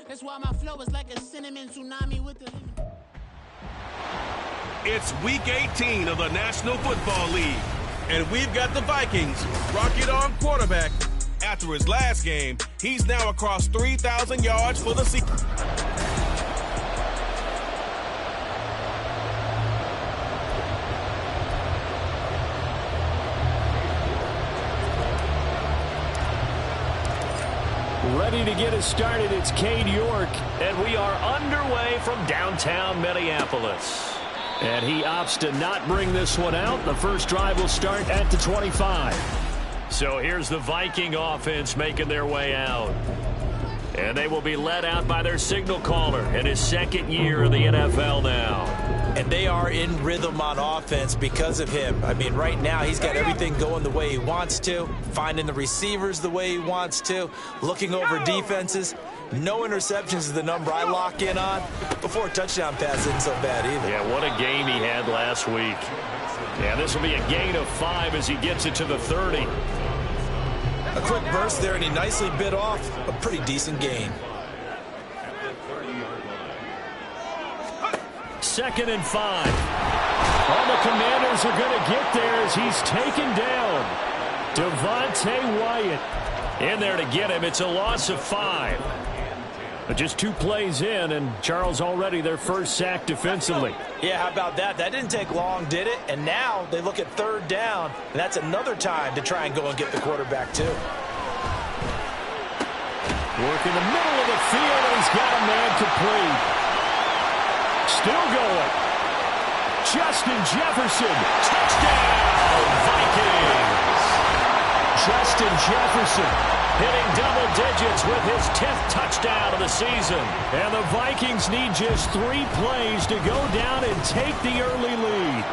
That's why my flow is like a cinnamon tsunami with the... It's Week 18 of the National Football League, and we've got the Vikings rocket arm quarterback. After his last game, he's now across 3,000 yards for the season. Ready to get us started, it's Cade York, and we are underway from downtown Minneapolis. And he opts to not bring this one out. The first drive will start at the 25. So here's the Viking offense making their way out. And they will be led out by their signal caller in his second year in the NFL now. And they are in rhythm on offense because of him. I mean, right now he's got everything going the way he wants to, finding the receivers the way he wants to, looking over defenses. No interceptions is the number I lock in on. Before a touchdown pass isn't so bad either. Yeah, what a game he had last week. Yeah, this will be a gain of 5 as he gets it to the 30. A quick burst there, and he nicely bit off a pretty decent gain. 2nd and 5. All the Commanders are going to get there as he's taken down. Devontae Wyatt in there to get him. It's a loss of 5. But just 2 plays in, and Charles already their first sack defensively. Yeah, how about that? That didn't take long, did it? And now they look at 3rd down, and that's another time to try and go and get the quarterback, too. Work in the middle of the field, and he's got a man complete. Still going. Justin Jefferson. Touchdown, Vikings. Justin Jefferson hitting double digits with his 10th touchdown of the season. And the Vikings need just 3 plays to go down and take the early lead.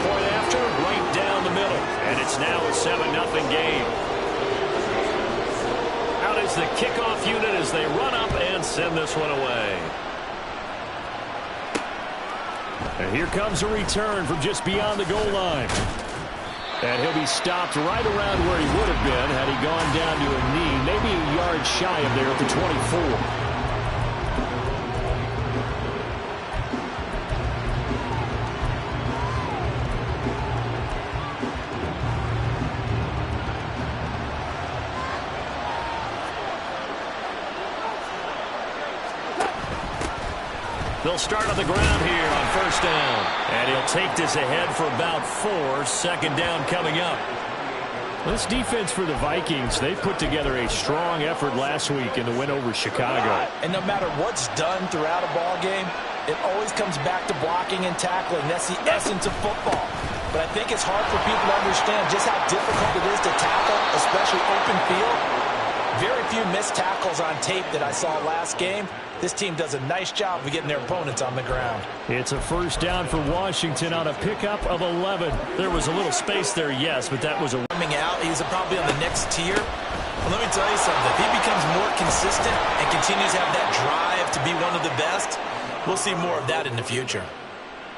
Point after, right down the middle. And it's now a 7-0 game. Out is the kickoff unit as they run up and send this one away. And here comes a return from just beyond the goal line. And he'll be stopped right around where he would have been had he gone down to a knee, maybe a yard shy of there at the 24. They'll start on the ground here on 1st down. And he'll take this ahead for about 4. 2nd down coming up. This defense for the Vikings, they put together a strong effort last week in the win over Chicago. And no matter what's done throughout a ball game, it always comes back to blocking and tackling. That's the essence of football. But I think it's hard for people to understand just how difficult it is to tackle, especially open field. Very few missed tackles on tape that I saw last game. This team does a nice job of getting their opponents on the ground. It's a 1st down for Washington on a pickup of 11. There was a little space there, yes, but that was a... Coming out, he's probably on the next tier. Well, let me tell you something. If he becomes more consistent and continues to have that drive to be one of the best, we'll see more of that in the future.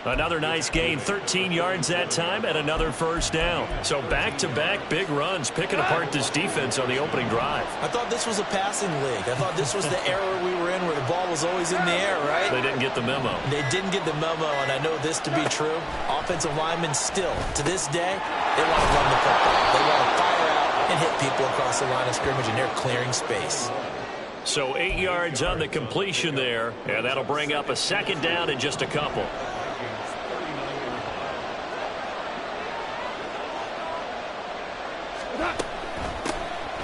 Another nice gain, 13 yards that time, and another 1st down. So back-to-back big runs, picking apart this defense on the opening drive. I thought this was a passing league. I thought this was the era we were in where the ball was always in the air, right? They didn't get the memo. They didn't get the memo, and I know this to be true. Offensive linemen still, to this day, they want to run the football. They want to fire out and hit people across the line of scrimmage, and they're clearing space. So 8 yards on the completion there, and that'll bring up a 2nd down in just a couple.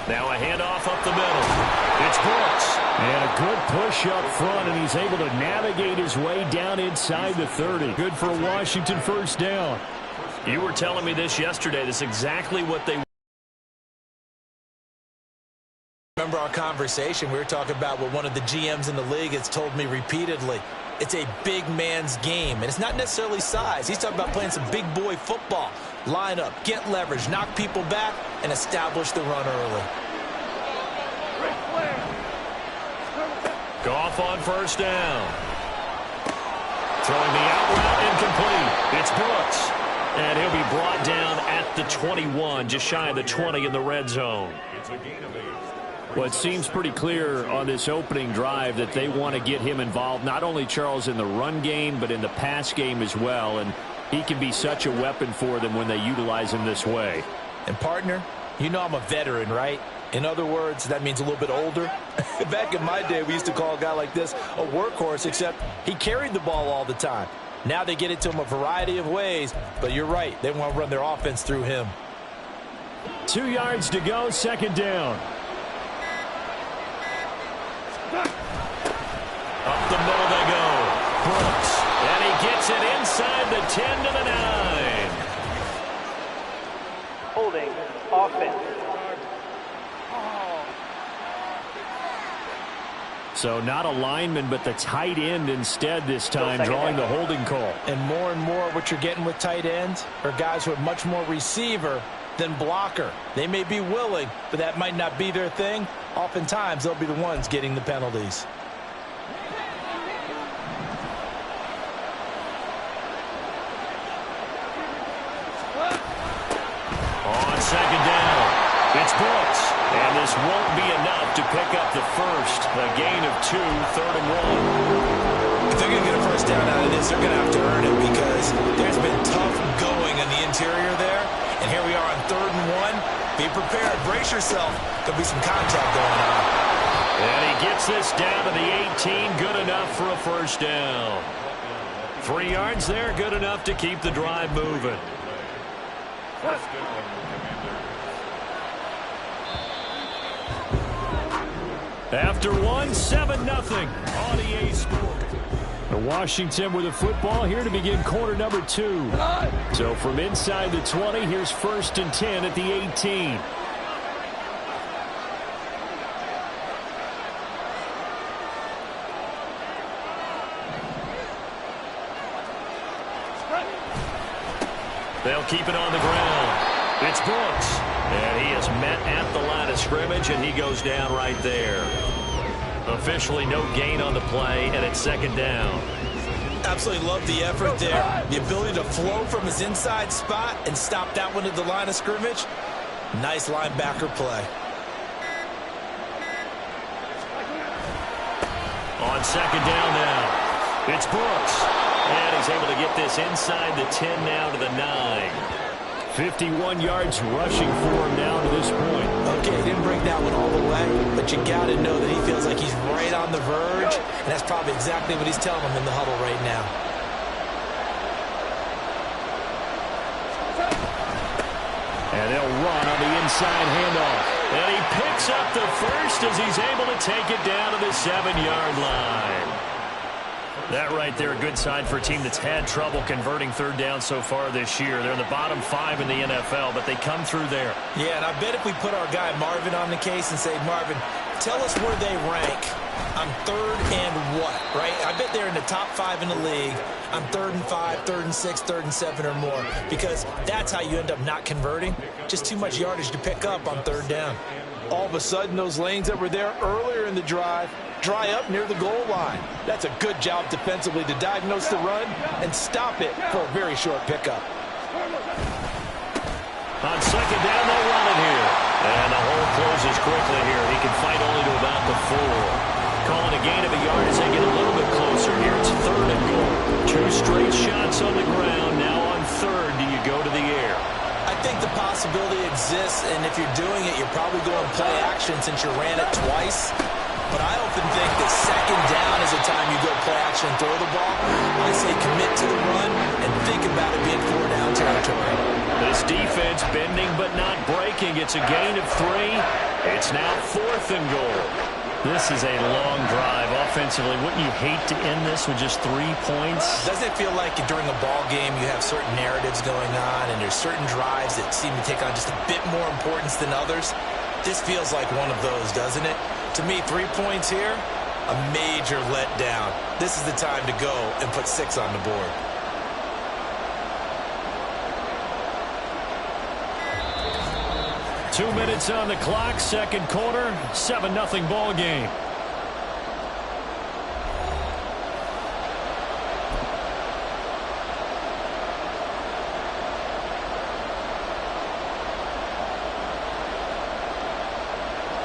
Now a handoff up the middle. It's Brooks. And a good push up front, and he's able to navigate his way down inside the 30. Good for a Washington 1st down. You were telling me this yesterday. This is exactly what they... Remember our conversation? We were talking about what one of the GMs in the league has told me repeatedly. It's a big man's game, and it's not necessarily size. He's talking about playing some big boy football. Line up, get leverage, knock people back, and establish the run early. Goff on 1st down. Throwing the out route incomplete. It's Brooks. And he'll be brought down at the 21, just shy of the 20 in the red zone. Well, it seems pretty clear on this opening drive that they want to get him involved, not only, Charles, in the run game, but in the pass game as well. And he can be such a weapon for them when they utilize him this way. And, partner, you know I'm a veteran, right? In other words, that means a little bit older. Back in my day, we used to call a guy like this a workhorse, except he carried the ball all the time. Now they get it to him a variety of ways, but you're right. They want to run their offense through him. 2 yards to go, second down. Up the middle they go. Brooks. And he gets it inside the 10 to the 9. Holding offense. So not a lineman, but the tight end instead this time, drawing the holding call. And more what you're getting with tight ends are guys who are much more receiver than blocker. They may be willing, but that might not be their thing. Oftentimes, they'll be the ones getting the penalties. On second down, it's Brooks. And this won't be enough to pick up the first. A gain of 2, 3rd and 1. If they're going to get a first down out of this, they're going to have to earn it because there's been tough going in the interior there. And here we are on 3rd and 1. Be prepared. Brace yourself. There'll be some contact going on. And he gets this down to the 18. Good enough for a first down. 3 yards there. Good enough to keep the drive moving. After 7-0 on EA Sports. Washington with the football here to begin quarter number 2. So from inside the 20, here's 1st and 10 at the 18. They'll keep it on the ground. It's Brooks. And he is met at the line of scrimmage, and he goes down right there. Officially no gain on the play, and it's 2nd down. Absolutely love the effort there. The ability to flow from his inside spot and stop that one at the line of scrimmage. Nice linebacker play. On 2nd down now, it's Brooks. And he's able to get this inside the 10 now to the 9. 51 yards rushing for him now to this point. Okay, he didn't break that one all the way, but you got to know that he feels like he's right on the verge, and that's probably exactly what he's telling him in the huddle right now. And they'll run on the inside handoff. And he picks up the first as he's able to take it down to the 7-yard line. That right there, a good sign for a team that's had trouble converting 3rd down so far this year. They're in the bottom 5 in the NFL, but they come through there. Yeah, and I bet if we put our guy Marvin on the case and say, Marvin, tell us where they rank on 3rd and what, right? I bet they're in the top 5 in the league on 3rd and 5, 3rd and 6, 3rd and 7 or more, because that's how you end up not converting. Just too much yardage to pick up on 3rd down. All of a sudden, those lanes that were there earlier in the drive dry up near the goal line. That's a good job defensively to diagnose the run and stop it for a very short pickup. On 2nd down, they'll run it here. And the hole closes quickly here. He can fight only to about the 4. Calling a gain of a yard as they get a little bit closer here. It's 3rd and goal. 2 straight shots on the ground. Now on 3rd, do you go to the air? I think the possibility exists, and if you're doing it, you're probably going play action since you ran it twice. But I often think that 2nd down is the time you go play action and throw the ball. I say commit to the run and think about it being 4 down territory. This defense bending but not breaking. It's a gain of 3. It's now 4th and goal. This is a long drive offensively. Wouldn't you hate to end this with just 3 points? Doesn't it feel like during a ball game you have certain narratives going on and there's certain drives that seem to take on just a bit more importance than others? This feels like one of those, doesn't it? To me, 3 points here, a major letdown. This is the time to go and put 6 on the board. Two minutes on the clock, 2nd quarter, 7-0 ball game.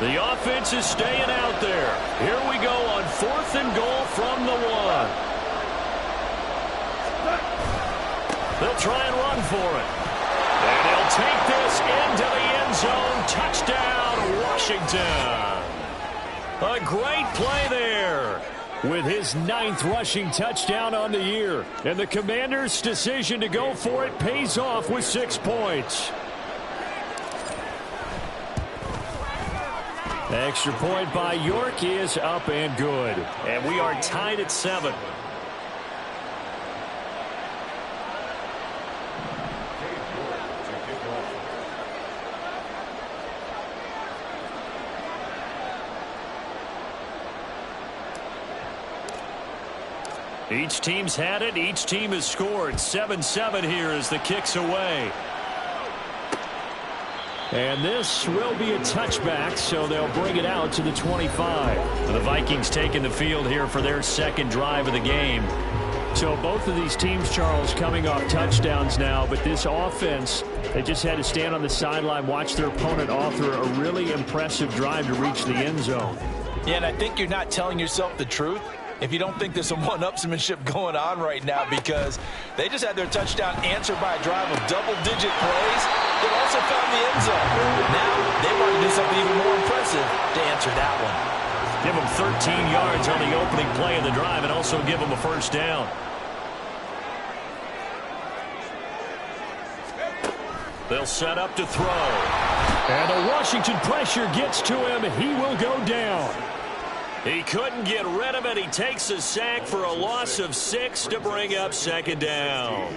The offense is staying out there. Here we go on 4th and goal from the 1. They'll try and run for it. And he'll take this into the end zone. Touchdown, Washington. A great play there. With his 9th rushing touchdown on the year. And the Commanders' decision to go for it pays off with 6 points. Extra point by York is up and good. And we are tied at 7. Each team's had it. Each team has scored. 7-7 here as the kick's away. And this will be a touchback, so they'll bring it out to the 25. The Vikings taking the field here for their 2nd drive of the game. So both of these teams, Charles, coming off touchdowns now, but this offense, they just had to stand on the sideline, watch their opponent author a really impressive drive to reach the end zone. Yeah, and I think you're not telling yourself the truth if you don't think there's some one-upsmanship going on right now, because they just had their touchdown answered by a drive of double-digit plays. They also found the end zone. Now they want to do something even more impressive to answer that one. Give them 13 yards on the opening play of the drive and also give them a first down. They'll set up to throw. And the Washington pressure gets to him. He will go down. He couldn't get rid of it. He takes a sack for a loss of 6 to bring up 2nd down.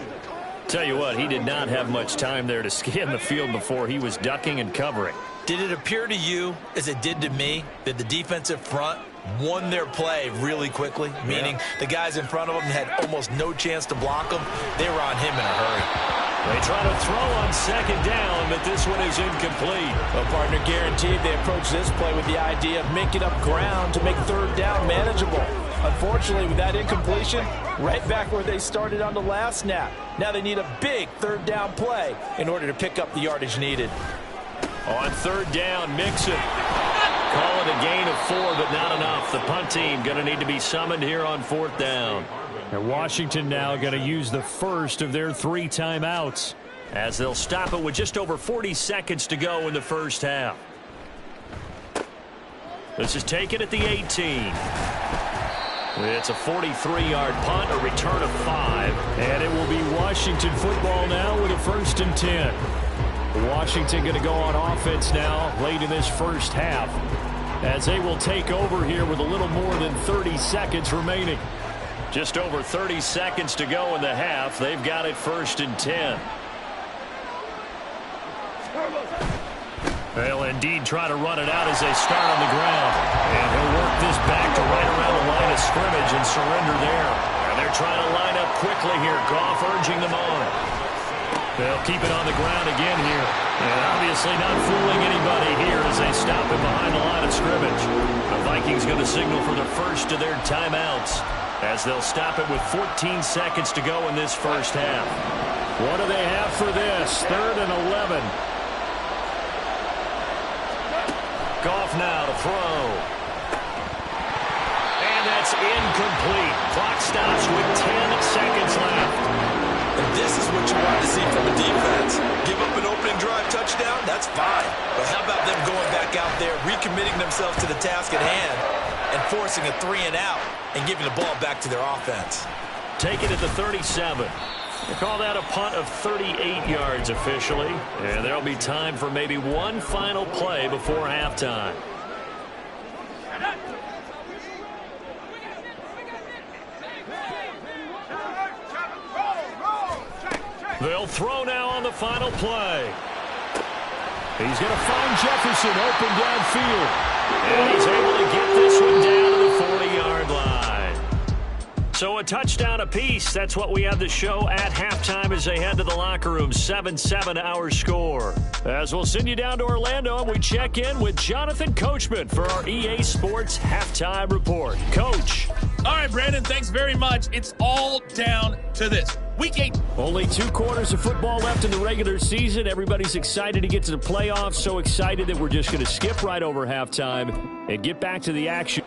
Tell you what, he did not have much time there to scan the field before he was ducking and covering. Did it appear to you, as it did to me, that the defensive front won their play really quickly? Meaning the guys in front of them had almost no chance to block them. They were on him in a hurry. They try to throw on 2nd down, but this one is incomplete. Well, partner, guaranteed they approach this play with the idea of making up ground to make 3rd down manageable. Unfortunately, with that incompletion, right back where they started on the last snap. Now they need a big 3rd down play in order to pick up the yardage needed. On 3rd down, Mixon. Call it a gain of 4, but not enough. The punt team going to need to be summoned here on 4th down. And Washington now going to use the first of their 3 timeouts as they'll stop it with just over 40 seconds to go in the first half. This is taken at the 18. It's a 43-yard punt, a return of 5. And it will be Washington football now with a 1st and 10. Washington going to go on offense now late in this first half as they will take over here with a little more than 30 seconds remaining. Just over 30 seconds to go in the half. They've got it 1st and 10. They'll indeed try to run it out as they start on the ground. And he'll work this back to right around the line of scrimmage and surrender there. And they're trying to line up quickly here. Goff urging them on. They'll keep it on the ground again here. And obviously not fooling anybody here as they stop it behind the line of scrimmage. The Vikings going to signal for the first of their timeouts as they'll stop it with 14 seconds to go in this first half. What do they have for this? 3rd and 11. Goff now to throw. And that's incomplete. Clock stops with 10 seconds left. And this is what you want to see from a defense. Give up an opening drive touchdown, that's fine. But how about them going back out there, recommitting themselves to the task at hand, and forcing a 3-and-out and giving the ball back to their offense. Take it at the 37. They call that a punt of 38 yards officially. And there'll be time for maybe one final play before halftime. They'll throw now on the final play. He's going to find Jefferson open downfield. And he's able to get this one down to the 40-yard line. So a touchdown apiece. That's what we have the show at halftime as they head to the locker room. 7-7 our score. As we'll send you down to Orlando, and we check in with Jonathan Coachman for our EA Sports Halftime Report. Coach. All right, Brandon, thanks very much. It's all down to this. Week 8. Only 2 quarters of football left in the regular season. Everybody's excited to get to the playoffs. So excited that we're just going to skip right over halftime and get back to the action.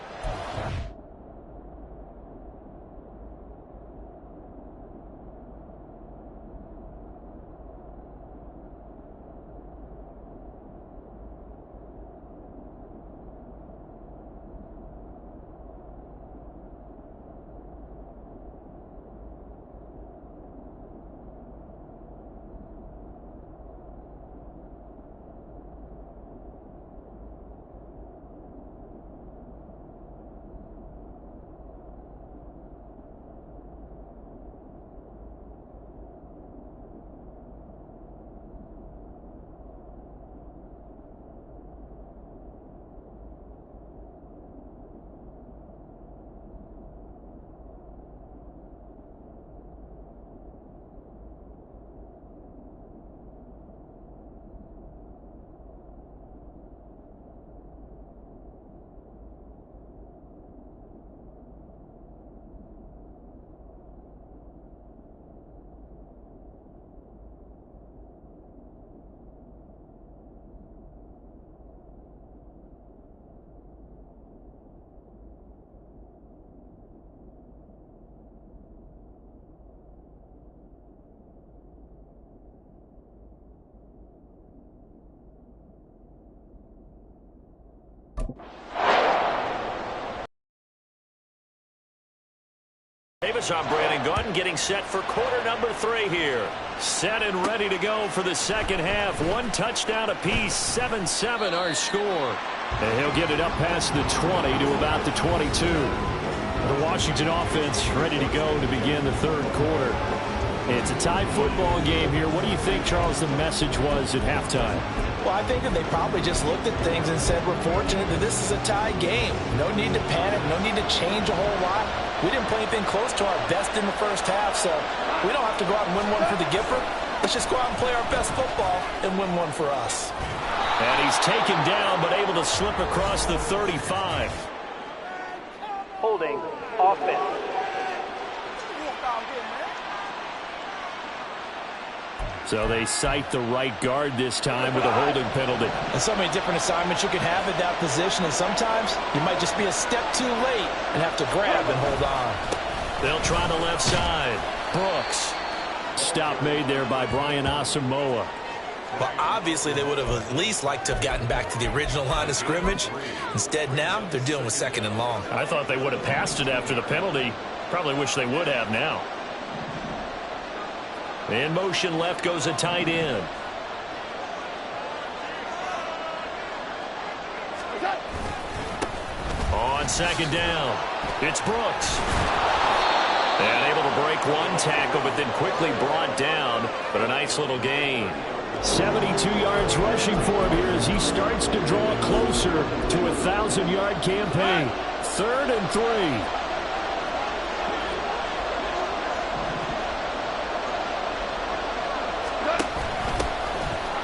Davis on Brandon Gordon getting set for quarter number 3 here. Set and ready to go for the second half. 1 touchdown apiece, 7-7 our score. And he'll get it up past the 20 to about the 22. The Washington offense ready to go to begin the third quarter. It's a tie football game here. What do you think, Charles, the message was at halftime? Well, I think that they probably just looked at things and said, we're fortunate that this is a tie game. No need to panic, no need to change a whole lot. We didn't play anything close to our best in the first half, so we don't have to go out and win one for the Gipper. Let's just go out and play our best football and win one for us. And he's taken down, but able to slip across the 35. Holding offense. So they cite the right guard this time with a holding penalty. And so many different assignments you can have at that position, and sometimes you might just be a step too late and have to grab and hold on. They'll try the left side. Brooks. Stop made there by Brian Asamoah. Well, obviously they would have at least liked to have gotten back to the original line of scrimmage. Instead now, they're dealing with second and long. I thought they would have passed it after the penalty. Probably wish they would have now. In motion left goes a tight end. On second down, it's Brooks. And able to break 1 tackle, but then quickly brought down. But a nice little gain. 72 yards rushing for him here as he starts to draw closer to a 1,000-yard campaign. 3rd and 3.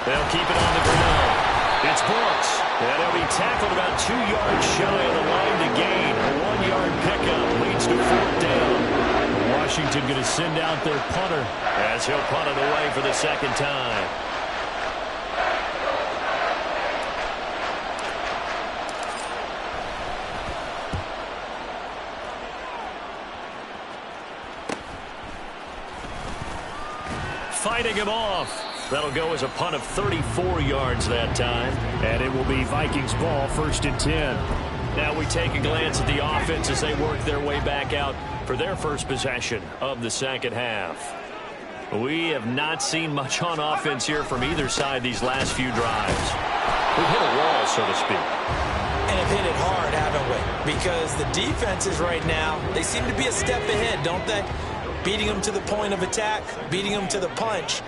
They'll keep it on the ground. It's Brooks. And he'll be tackled about 2 yards shy of the line to gain. A 1-yard pickup leads to 4th down. Washington going to send out their punter as he'll punt it away for the second time. Fighting him off. That'll go as a punt of 34 yards that time. And it will be Vikings ball, 1st and 10. Now we take a glance at the offense as they work their way back out for their first possession of the second half. We have not seen much on offense here from either side these last few drives. We've hit a wall, so to speak. And have hit it hard, haven't we? Because the defenses right now, they seem to be a step ahead, don't they? Beating them to the point of attack, beating them to the punch.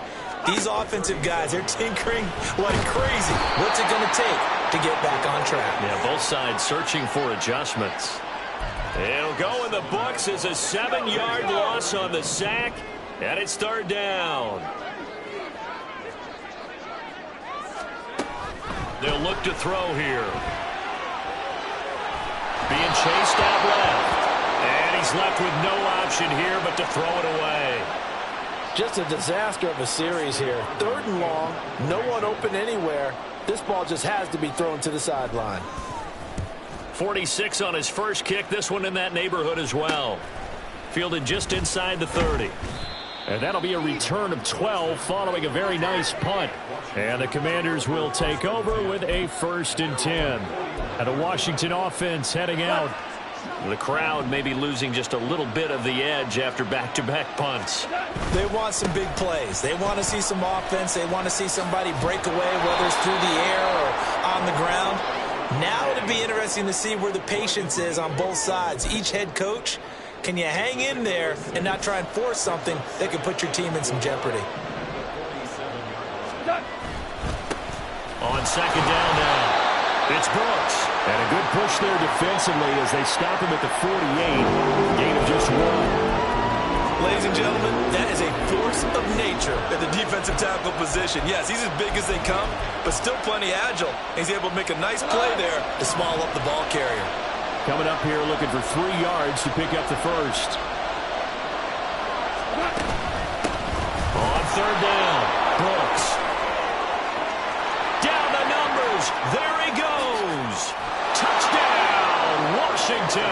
These offensive guys, they're tinkering like crazy. What's it going to take to get back on track? Yeah, both sides searching for adjustments. It'll go in the books as a 7-yard loss on the sack, and it's 3rd down. They'll look to throw here. Being chased out left. And he's left with no option here but to throw it away. Just a disaster of a series here. 3rd and long, no one open anywhere. This ball just has to be thrown to the sideline. 46 on his first kick. This one in that neighborhood as well. Fielded just inside the 30. And that'll be a return of 12 following a very nice punt. And the Commanders will take over with a 1st and 10. And the Washington offense heading out. The crowd may be losing just a little bit of the edge after back-to-back punts. They want some big plays. They want to see some offense. They want to see somebody break away, whether it's through the air or on the ground. Now it'll be interesting to see where the patience is on both sides. Each head coach, can you hang in there and not try and force something that could put your team in some jeopardy? On 2nd down now. It's Brooks. And a good push there defensively as they stop him at the 48. Gain of just 1. Ladies and gentlemen, that is a force of nature at the defensive tackle position. Yes, he's as big as they come, but still plenty agile. He's able to make a nice play there to small up the ball carrier. Coming up here looking for 3 yards to pick up the 1st. On 3rd down, Brooks. Down the numbers. There he goes. Touchdown, Washington.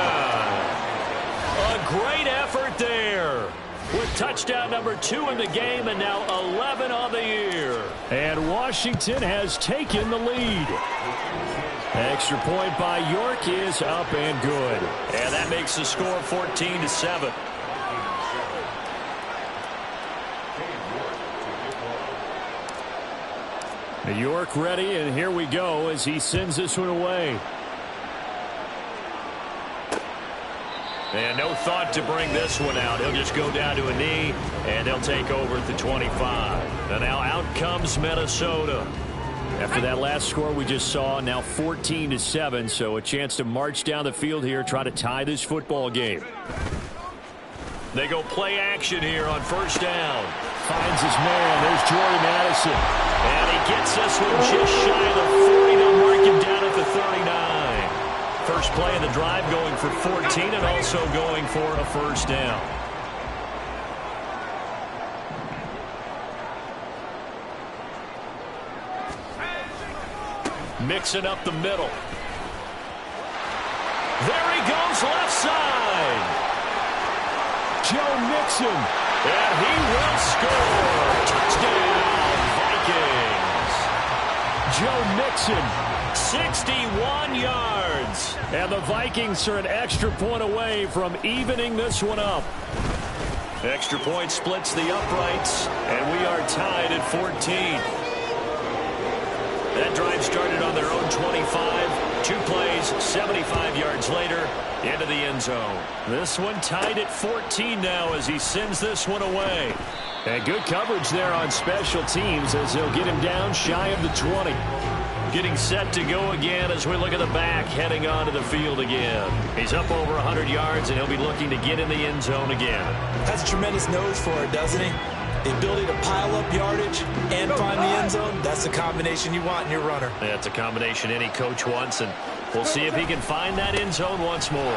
A great effort there. With touchdown number 2 in the game and now 11 on the year. And Washington has taken the lead. Extra point by York is up and good. And that makes the score 14-7. York ready, and here we go as he sends this one away. And no thought to bring this one out. He'll just go down to a knee, and they'll take over at the 25. And now out comes Minnesota. After that last score we just saw, now 14-7, so a chance to march down the field here, try to tie this football game. They go play action here on 1st down. Finds his man. There's Jordan Addison. And he gets this one just shy of the 40. They'll mark him down at the 39. First play of the drive going for 14 and also going for a 1st down. Mixing up the middle. There he goes left side. Joe Mixon. And he will score. Touchdown, Vikings. Joe Mixon, 61 yards. And the Vikings are an extra point away from evening this one up. Extra point splits the uprights, and we are tied at 14. That drive started on their own 25. 2 plays, 75 yards later, into the end zone. This one tied at 14 now as he sends this one away. And good coverage there on special teams as they'll get him down shy of the 20. Getting set to go again as we look at the back heading onto the field again. He's up over 100 yards, and he'll be looking to get in the end zone again. Has a tremendous nose for it, doesn't he? The ability to pile up yardage and find the end zone, that's the combination you want in your runner. That's a combination any coach wants, and we'll see if he can find that end zone once more.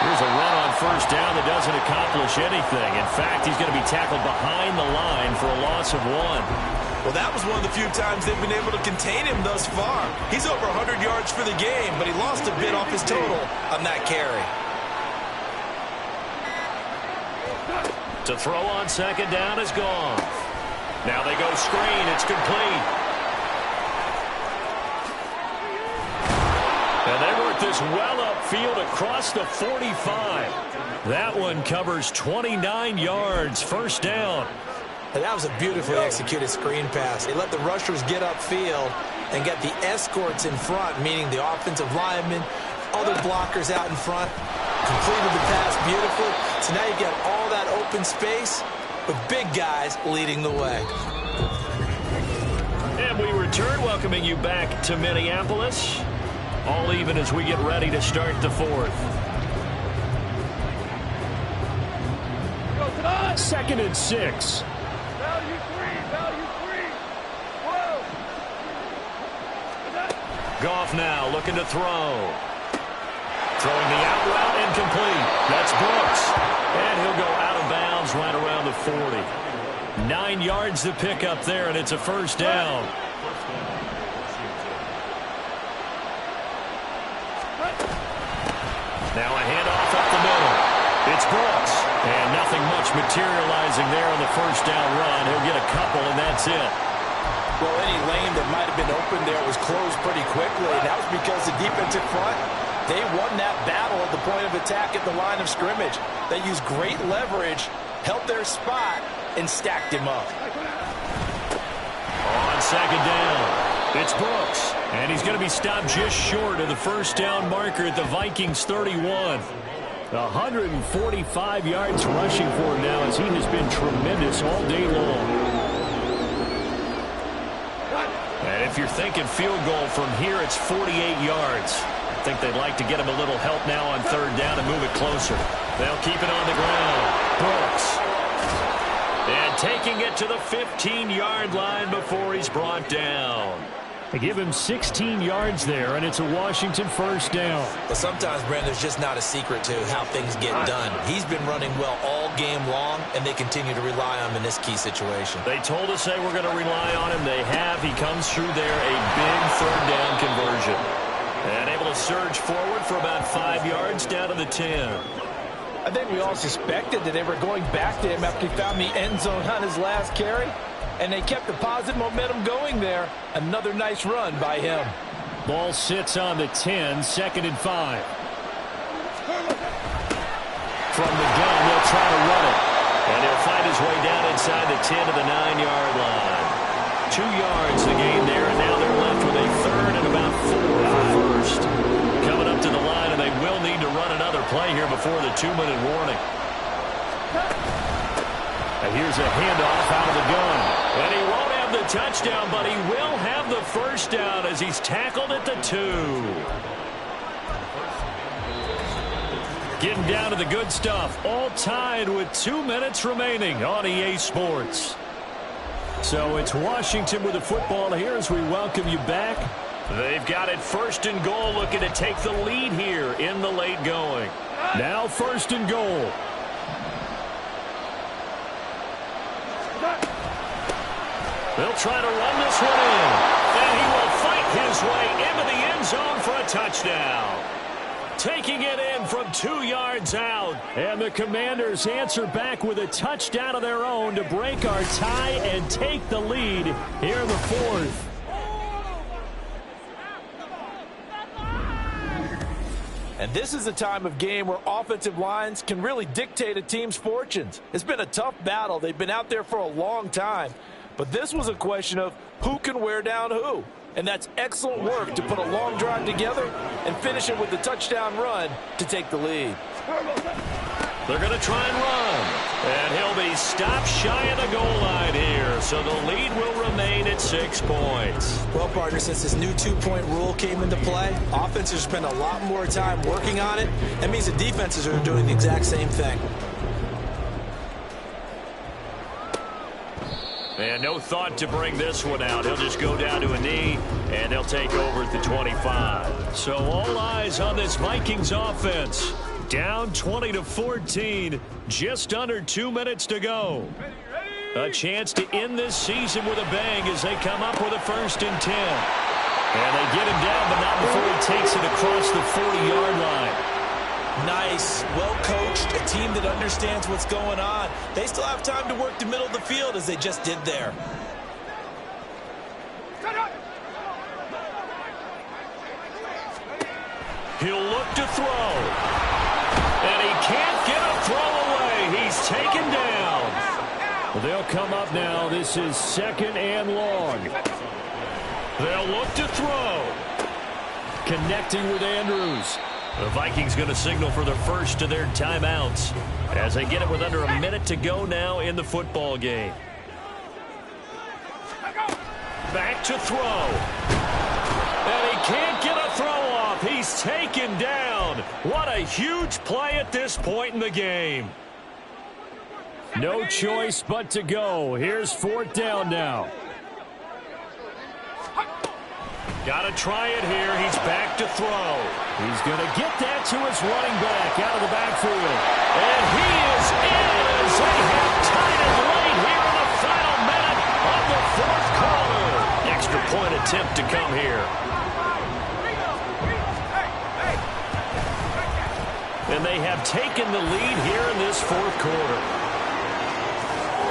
Here's a run on 1st down that doesn't accomplish anything. In fact, he's going to be tackled behind the line for a loss of 1. Well, that was one of the few times they've been able to contain him thus far. He's over 100 yards for the game, but he lost a bit off his total on that carry. To throw on 2nd down is gone. Now they go screen. It's complete. And they work this well upfield across the 45. That one covers 29 yards. 1st down. And that was a beautifully executed screen pass. They let the rushers get upfield and get the escorts in front, meaning the offensive linemen, other blockers out in front. Completed the pass beautifully. So now you get all that open space with big guys leading the way. And we return, welcoming you back to Minneapolis. All even as we get ready to start the 4th. 2nd and 6. Value three. Whoa. Goff now looking to throw. Throwing the out route, incomplete. That's Brooks. And he'll go out of bounds right around the 40. 9 yards to pick up there, and it's a first down. Now a handoff up the middle. It's Brooks. And nothing much materializing there on the first down run. He'll get a couple, and that's it. Well, any lane that might have been open there was closed pretty quickly, and that was because the defensive front, they won that battle at the point of attack at the line of scrimmage. They used great leverage, held their spot, and stacked him up. On second down, it's Brooks, and he's going to be stopped just short of the first down marker at the Vikings 31. 145 yards rushing for him now as he has been tremendous all day long. And if you're thinking field goal from here, it's 48 yards. I think they'd like to get him a little help now on third down and move it closer. They'll keep it on the ground. Brooks. And taking it to the 15-yard line before he's brought down. They give him 16 yards there, and it's a Washington first down. But sometimes, Brent, there's just not a secret to how things get done. He's been running well all game long, and they continue to rely on him in this key situation. They told us they were going to rely on him. They have. He comes through there, a big third down conversion. And able to surge forward for about 5 yards down to the 10. I think we all suspected that they were going back to him after he found the end zone on his last carry. And they kept the positive momentum going there. Another nice run by him. Ball sits on the 10, 2nd and 5. From the gun, they'll try to run it. And he'll find his way down inside the 10 to the 9-yard line. 2 yards the gain there, and now they're left with a third and about 4 for first. Coming up to the line, and they will need to run another play here before the 2-minute warning. And here's a handoff out of the gun. And he won't have the touchdown, but he will have the first down as he's tackled at the 2. Getting down to the good stuff. All tied with 2 minutes remaining on EA Sports. So it's Washington with the football here as we welcome you back. They've got it 1st and goal, looking to take the lead here in the late going. Now 1st and goal. They'll try to run this one in. And he will fight his way into the end zone for a touchdown. Taking it in from 2 yards out. And the Commanders answer back with a touchdown of their own to break our tie and take the lead here in the 4th. And this is a time of game where offensive lines can really dictate a team's fortunes. It's been a tough battle. They've been out there for a long time. But this was a question of who can wear down who. And that's excellent work to put a long drive together and finish it with the touchdown run to take the lead. They're going to try and run. And he'll be stopped shy of the goal line here. So the lead will remain at 6 points. Well, partner, since this new 2-point rule came into play, offenses spend a lot more time working on it. That means the defenses are doing the exact same thing. And no thought to bring this one out. He'll just go down to a knee, and they'll take over at the 25. So all eyes on this Vikings offense. Down 20-14, just under 2 minutes to go. A chance to end this season with a bang as they come up with a 1st and 10. And they get him down, but not before he takes it across the 40-yard line. Nice, well-coached, a team that understands what's going on. They still have time to work the middle of the field as they just did there. He'll look to throw. And he can't get a throw away. He's taken down. They'll come up now. This is 2nd and long. They'll look to throw. Connecting with Andrews. The Vikings going to signal for the first of their timeouts as they get it with under a minute to go now in the football game. Back to throw. And he can't get a throw off. He's taken down. What a huge play at this point in the game. No choice but to go. Here's 4th down now. Got to try it here. He's back to throw. He's going to get that to his running back out of the backfield. And he is in as they have tied it late here in the three-point attempt to come here. And they have taken the lead here in this fourth quarter.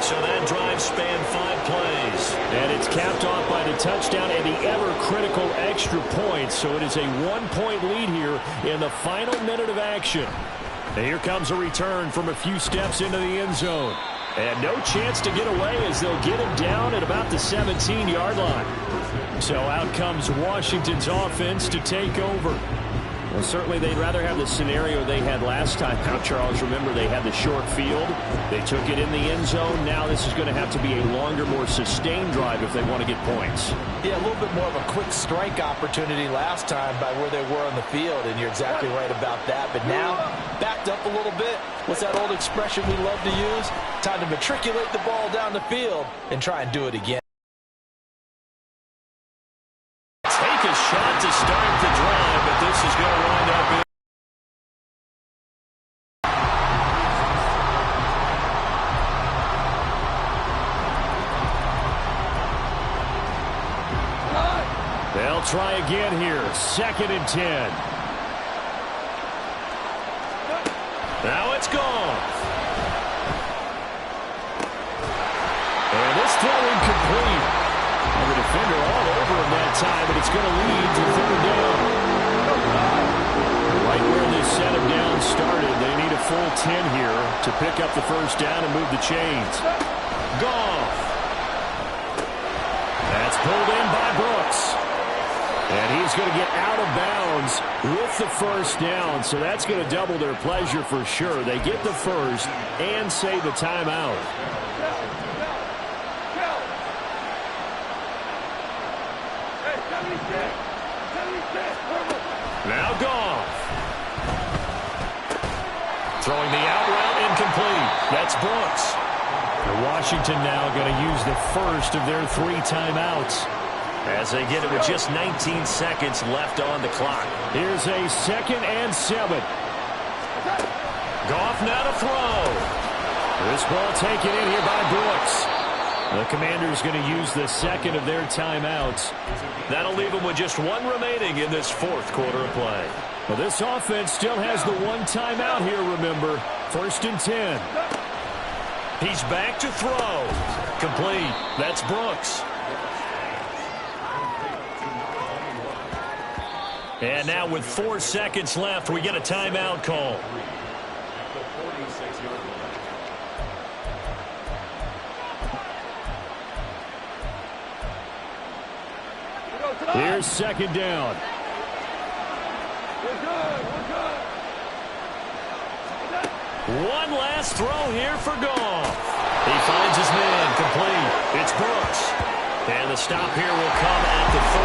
So that drive spanned 5 plays. And it's capped off by the touchdown and the ever-critical extra point. So it is a 1-point lead here in the final minute of action. And here comes a return from a few steps into the end zone. And no chance to get away as they'll get him down at about the 17-yard line. So out comes Washington's offense to take over. Well, certainly they'd rather have the scenario they had last time. Now, Charles, remember they had the short field. They took it in the end zone. Now this is going to have to be a longer, more sustained drive if they want to get points. Yeah, a little bit more of a quick strike opportunity last time by where they were on the field, and you're exactly right about that. But now, backed up a little bit. What's that old expression we love to use? Time to matriculate the ball down the field and try and do it again. Take a shot to start the drive, but this is going to wind up in. They'll try again here. 2nd and 10. Now it's gone. And this throw incomplete. And the defender all over him that time, but it's going to lead to 3rd down. Right where this set him down started, they need a full 10 here to pick up the 1st down and move the chains. Goff. That's pulled in by Brooks. And he's going to get out of bounds with the 1st down, so that's going to double their pleasure for sure. They get the 1st and save the timeout. Now Goff. Throwing the out route incomplete. That's Brooks. And Washington now going to use the 1st of their 3 timeouts as they get it with just 19 seconds left on the clock. Here's a 2nd and 7. Goff now to throw. This ball taken in here by Brooks. The Commanders going to use the 2nd of their timeouts. That'll leave them with just 1 remaining in this 4th quarter of play. Well, this offense still has the 1 timeout here, remember. 1st and 10. He's back to throw. Complete. That's Brooks. And now with 4 seconds left, we get a timeout call. Here's 2nd down. One last throw here for Goff. He finds his man complete. It's Brooks. And the stop here will come at the 30.